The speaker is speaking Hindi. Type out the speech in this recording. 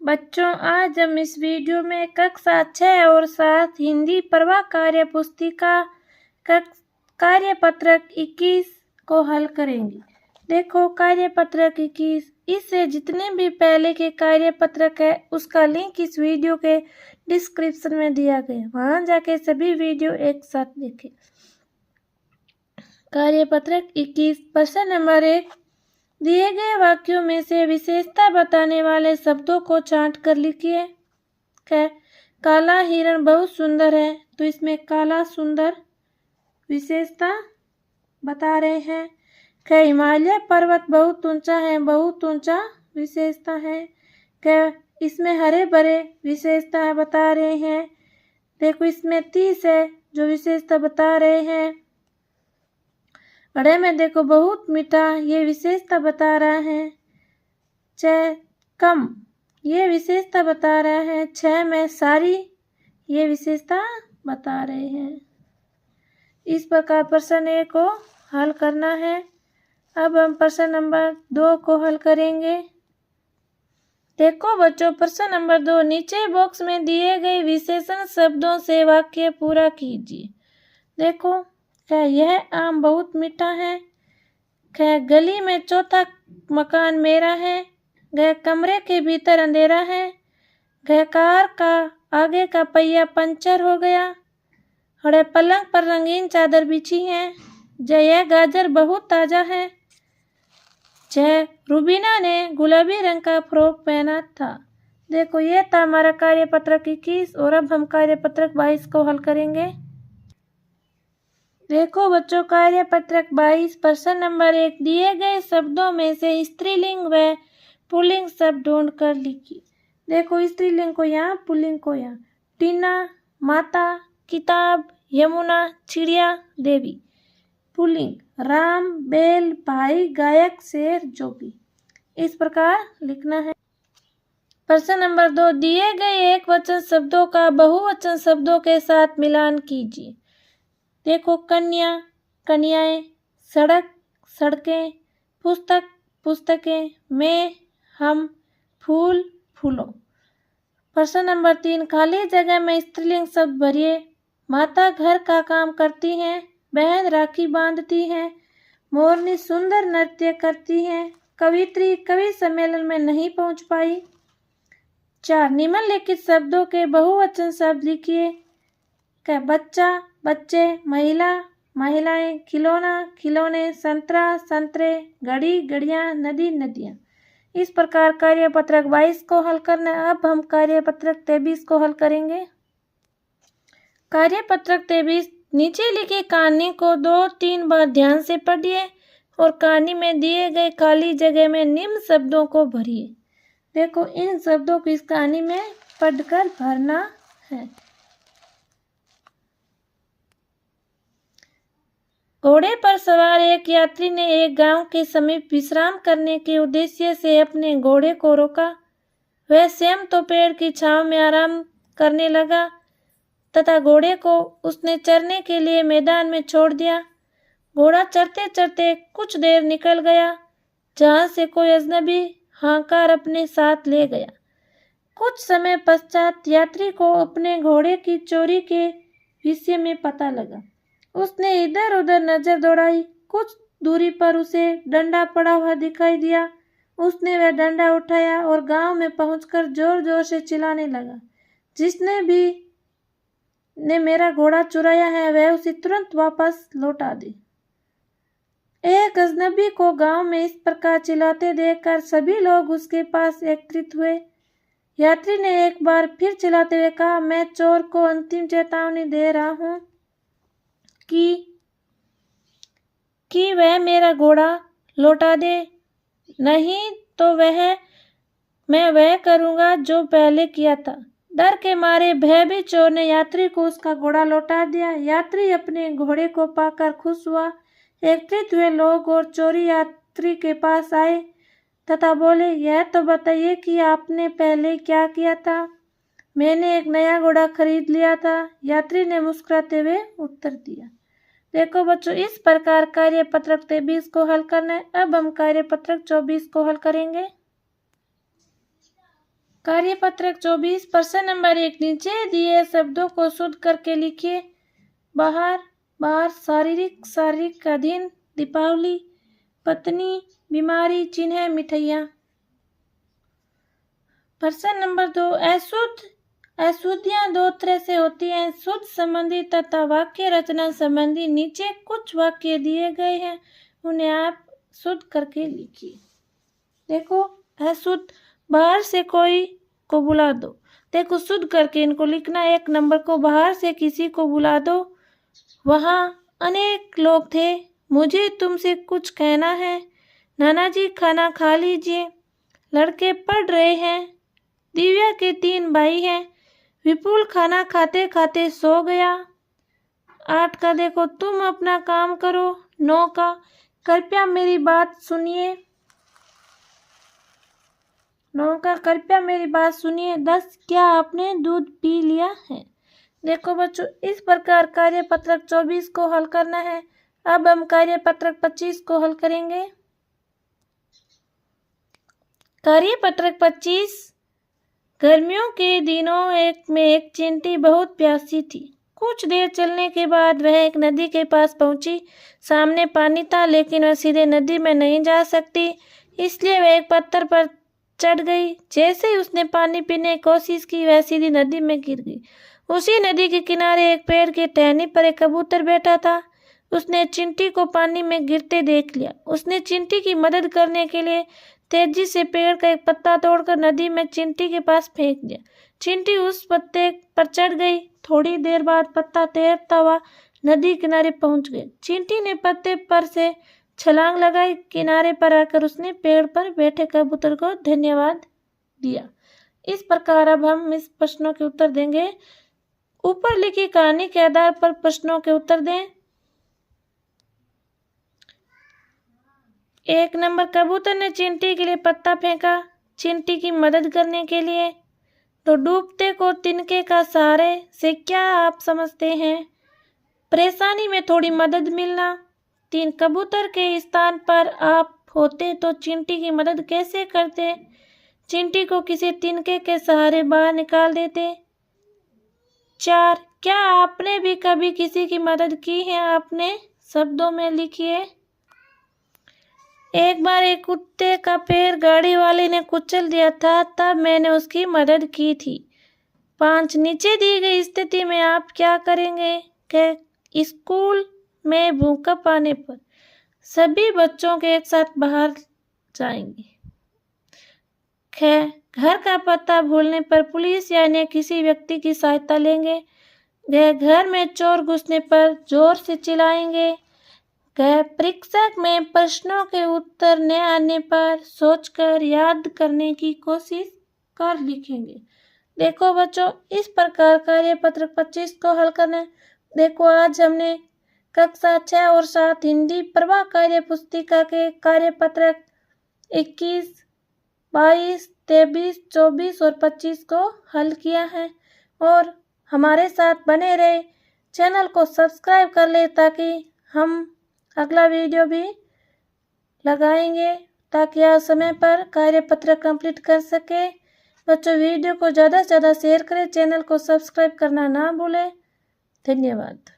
बच्चों, आज हम इस वीडियो में कक्षा 6 और 7 हिंदी प्रवाह कार्य पुस्तिका कार्यपत्रक 21 को हल करेंगे। देखो, कार्यपत्रक 21, इससे जितने भी पहले के कार्यपत्रक है उसका लिंक इस वीडियो के डिस्क्रिप्शन में दिया गया, वहां जाके सभी वीडियो एक साथ देखें। कार्यपत्रक 21, प्रश्न नंबर 1, दिए गए वाक्यों में से विशेषता बताने वाले शब्दों को छांट कर लिखिए। काला हिरण बहुत सुंदर है, तो इसमें काला सुंदर विशेषता बता रहे हैं। हिमालय पर्वत बहुत ऊंचा है, बहुत ऊंचा विशेषता है। इसमें हरे भरे विशेषता बता रहे हैं। देखो, इसमें 30 है जो विशेषता बता रहे हैं। बड़े में देखो बहुत मीठा, ये विशेषता बता रहा है। 6 कम, ये विशेषता बता रहा है। 6 में सारी, ये विशेषता बता रहे हैं। इस प्रकार प्रश्न 1 को हल करना है। अब हम प्रश्न नंबर 2 को हल करेंगे। देखो बच्चों, प्रश्न नंबर 2, नीचे बॉक्स में दिए गए विशेषण शब्दों से वाक्य पूरा कीजिए। देखो, यह आम बहुत मीठा है। गली में चौथा मकान मेरा है। कमरे के भीतर अंधेरा है। कार का आगे का पहिया पंचर हो गया। पलंग पर रंगीन चादर बिछी है। यह गाजर बहुत ताजा है। रूबीना ने गुलाबी रंग का फ्रॉक पहना था। देखो, यह था हमारा कार्यपत्रक 21 और अब हम कार्यपत्रक 22 को हल करेंगे। देखो बच्चों, कार्यपत्रक 22, प्रश्न नंबर 1, दिए गए शब्दों में से स्त्रीलिंग व पुल्लिंग शब्द ढूंढ कर लिखिए। देखो, स्त्रीलिंग को यहाँ, पुल्लिंग को यहाँ। टीना, माता, किताब, यमुना, चिड़िया, देवी। पुल्लिंग, राम, बैल, भाई, गायक, शेर, जोगी। इस प्रकार लिखना है। प्रश्न नंबर 2, दिए गए एक वचन शब्दों का बहुवचन शब्दों के साथ मिलान कीजिए। देखो, कन्या, कन्याएं, सड़क, सड़कें, पुस्तक, पुस्तकें, मैं, हम, फूल, फूलों। प्रश्न नंबर 3, खाली जगह में स्त्रीलिंग शब्द भरिए। माता घर का काम करती हैं, बहन राखी बांधती हैं, मोरनी सुंदर नृत्य करती हैं, कवित्री कवि सम्मेलन में नहीं पहुंच पाई। 4, निम्नलिखित शब्दों के बहुवचन शब्द लिखिए। बच्चा, बच्चे, महिला, महिलाएं, खिलौना, खिलौने, संतरा, संतरे, घड़ी, घड़ियां, नदी, नदियां। इस प्रकार कार्यपत्रक 22 को हल करना है। अब हम कार्यपत्रक 23 को हल करेंगे। कार्यपत्रक 23, नीचे लिखी कहानी को 2-3 बार ध्यान से पढ़िए और कहानी में दिए गए खाली जगह में निम्न शब्दों को भरिए। देखो, इन शब्दों को इस कहानी में पढ़कर भरना है। घोड़े पर सवार एक यात्री ने एक गांव के समीप विश्राम करने के उद्देश्य से अपने घोड़े को रोका। वह स्वयं तो पेड़ की छांव में आराम करने लगा तथा घोड़े को उसने चरने के लिए मैदान में छोड़ दिया। घोड़ा चरते चरते कुछ देर निकल गया, जहां से कोई अजनबी हांकार अपने साथ ले गया। कुछ समय पश्चात यात्री को अपने घोड़े की चोरी के विषय में पता लगा। उसने इधर उधर नजर दौड़ाई। कुछ दूरी पर उसे डंडा पड़ा हुआ दिखाई दिया। उसने वह डंडा उठाया और गांव में पहुंचकर जोर जोर से चिल्लाने लगा, जिसने भी ने मेरा घोड़ा चुराया है वह उसे तुरंत वापस लौटा दे। एक अजनबी को गांव में इस प्रकार चिल्लाते देखकर सभी लोग उसके पास एकत्रित हुए। यात्री ने एक बार फिर चिल्लाते हुए कहा, मैं चोर को अंतिम चेतावनी दे रहा हूं कि वह मेरा घोड़ा लौटा दे, नहीं तो मैं वह करूंगा जो पहले किया था। डर के मारे भयभीत चोर ने यात्री को उसका घोड़ा लौटा दिया। यात्री अपने घोड़े को पाकर खुश हुआ। एकत्रित हुए लोग और चोरी यात्री के पास आए तथा बोले, यह तो बताइए कि आपने पहले क्या किया था। मैंने एक नया घोड़ा खरीद लिया था, यात्री ने मुस्कुराते हुए उत्तर दिया। देखो बच्चों, इस प्रकार कार्यपत्रक 23 को हल करना है। अब हम कार्यपत्रक 24 को हल करेंगे। कार्यपत्रक 24 प्रश्न नंबर 1, नीचे दिए शब्दों को शुद्ध करके लिखिए। बाहर, बाहर, शारीरिक, शारीरिक, अधीन, दीपावली, पत्नी, बीमारी, चिन्ह, मिठाइयाँ। प्रश्न नंबर 2, अशुद्ध, अशुद्धियाँ दो तरह से होती हैं, शुद्ध संबंधी तथा वाक्य रचना संबंधी। नीचे कुछ वाक्य दिए गए हैं, उन्हें आप शुद्ध करके लिखिए। देखो, अशुद्ध, बाहर से कोई को बुला दो। देखो, शुद्ध करके इनको लिखना। 1 नंबर को, बाहर से किसी को बुला दो, वहाँ अनेक लोग थे, मुझे तुमसे कुछ कहना है। नाना जी खाना खा लीजिए। लड़के पढ़ रहे हैं। दिव्या के 3 भाई हैं। विपुल खाना खाते खाते सो गया। 8 का देखो, तुम अपना काम करो। 9 का, कृपया मेरी बात सुनिए। 9 का, कृपया मेरी बात सुनिए। 10, क्या आपने दूध पी लिया है? देखो बच्चों, इस प्रकार कार्यपत्रक 24 को हल करना है। अब हम कार्यपत्रक 25 को हल करेंगे। कार्यपत्रक 25, गर्मियों के दिनों एक चींटी बहुत प्यासी थी। कुछ देर चलने के बाद वह एक नदी के पास पहुंची। सामने पानी था, लेकिन वह सीधे नदी में नहीं जा सकती, इसलिए वह एक पत्थर पर चढ़ गई। जैसे ही उसने पानी पीने की कोशिश की, वह सीधी नदी में गिर गई। उसी नदी के किनारे एक पेड़ की टहनी पर एक कबूतर बैठा था। उसने चिंटी को पानी में गिरते देख लिया। उसने चिंटी की मदद करने के लिए तेजी से पेड़ का एक पत्ता तोड़कर नदी में चिंटी के पास फेंक दिया। चिंटी उस पत्ते पर चढ़ गई। थोड़ी देर बाद पत्ता तैरता हुआ नदी किनारे पहुंच गया। चिंटी ने पत्ते पर से छलांग लगाई। किनारे पर आकर उसने पेड़ पर बैठे कबूतर को धन्यवाद दिया। इस प्रकार अब हम इस प्रश्नों के उत्तर देंगे। ऊपर लिखी कहानी के आधार पर प्रश्नों के उत्तर दें। 1 नंबर, कबूतर ने चिंटी के लिए पत्ता फेंका, चिंटी की मदद करने के लिए। तो डूबते को तिनके का सहारे से क्या आप समझते हैं? परेशानी में थोड़ी मदद मिलना। 3, कबूतर के स्थान पर आप होते तो चिंटी की मदद कैसे करते? चिंटी को किसी तिनके के सहारे बाहर निकाल देते। 4, क्या आपने भी कभी किसी की मदद की है? आपने शब्दों में लिखिए। एक बार एक कुत्ते का पैर गाड़ी वाले ने कुचल दिया था, तब मैंने उसकी मदद की थी। 5, नीचे दी गई स्थिति में आप क्या करेंगे? स्कूल में भूकंप आने पर सभी बच्चों के एक साथ बाहर जाएंगे। घर का पता भूलने पर पुलिस या अन्य किसी व्यक्ति की सहायता लेंगे। घर में चोर घुसने पर जोर से चिल्लाएंगे। परीक्षा में प्रश्नों के उत्तर न आने पर सोचकर याद करने की कोशिश कर लिखेंगे। देखो बच्चों, इस प्रकार कार्यपत्रक 25 को हल करना। देखो, आज हमने कक्षा 6 और 7 हिंदी प्रवाह कार्य पुस्तिका के कार्यपत्रक 21, 22, 23, 24 और 25 को हल किया है। और हमारे साथ बने रहे, चैनल को सब्सक्राइब कर ले ताकि हम अगला वीडियो भी लगाएंगे, ताकि आप समय पर कार्यपत्र कंप्लीट कर सके। बच्चों, वीडियो को ज़्यादा से ज़्यादा शेयर करें, चैनल को सब्सक्राइब करना ना भूलें। धन्यवाद।